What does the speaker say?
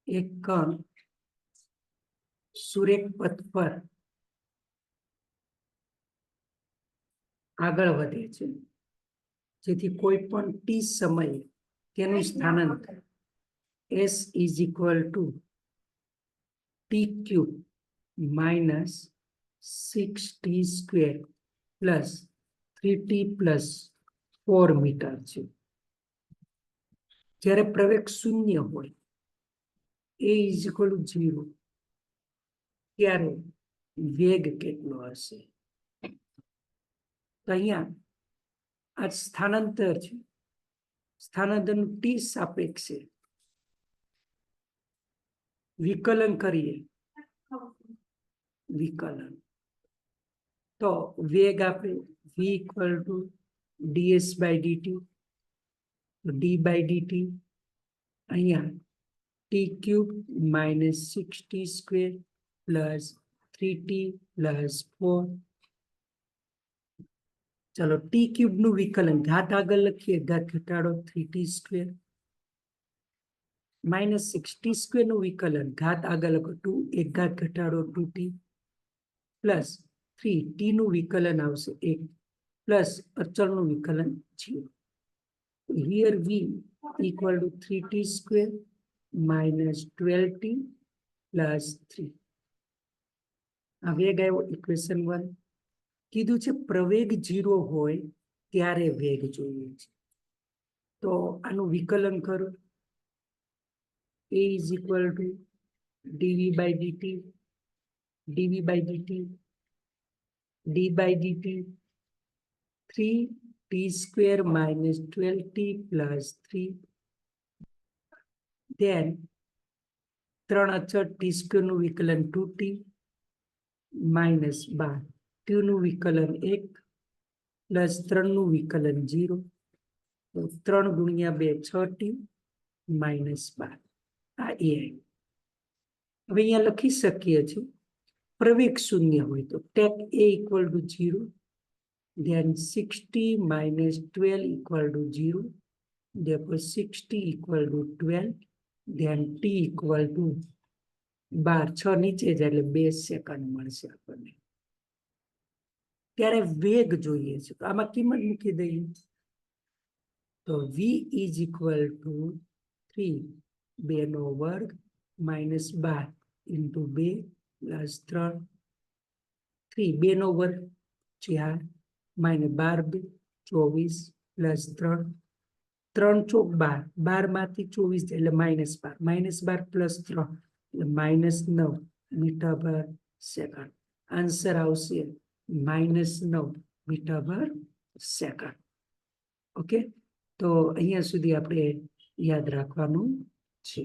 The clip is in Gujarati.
એક કણ સુરેખ પથ પર આગળ વધે છે, જેથી કોઈ પણ ટી સમયે તેનું સ્થાનાંતર s is equal to t cube minus 6t square plus 3t plus 4 metre છે. જ્યારે પ્રવેગ શૂન્ય હોય, a is equal to 0, ત્યારે વેગ કેટલો હશે? તો અહીંયા આ સ્થાનાંતર છે, સ્થાનાંતરનું ટી સાપેક્ષે વિકલન કરીએ, વિકલન તો વેગ આપે v equal to ds by dt, d by dt અહીંયા t cube minus 6t square plus 3t plus 4. चलो t क्यूब નું વિકલન ઘાત આગળ લખીએ, ઘાત ઘટાડો 3t square minus 6t square નું વિકલન ઘાત આગળ લખો 2, એક ઘાત ઘટાડો 2t plus 3t નું વિકલન આવશે 1 plus અચળનું વિકલન 0. Here v equal to 3t square minus 12t plus 3. આ વેગ આવ્યો ઇક્વેશન 1. કીધું છે પ્રવેગ 0 હોય ત્યારે વેગ જોઈએ છે, તો આનું વિકલન કરો. a is equal to dv by dt, dv by dt, d by dt 3t square minus 12t plus 3, then 3 અચળ t square નું વિકલન 2t minus 12, t નું વિકલન 1 plus 3 નું વિકલન 0, તો 3 ગુણ્યા 2 6t minus 12. આ એ હવે અહીંયા લખી શકીએ છીએ પ્રવેગ શૂન્ય હોય તો tech a equal to 0, then 6t minus 12 equal to 0, therefore 6t equal to 12, then t equal to 12, 6 નીચે જાય એટલે 2 સેકન્ડ મળશે આપણને. ત્યારે વેગ જોઈએ છે, તો આમાં કિંમત મૂકી દઈએ, તો v is equal to 3 2 નો વર્ગ minus 12 into 2 plus 3, 3 2 નો વર્ગ 4 minus 12 24 plus 3, 3 ચોક 12, 12 માંથી 24 એટલે -12 plus 3 એટલે -9 મીટર પર સેકન્ડ. આન્સર આવશે -9 મીટર પર સેકન્ડ. ઓકે, તો અહીંયા સુધી આપણે યાદ રાખવાનું છે.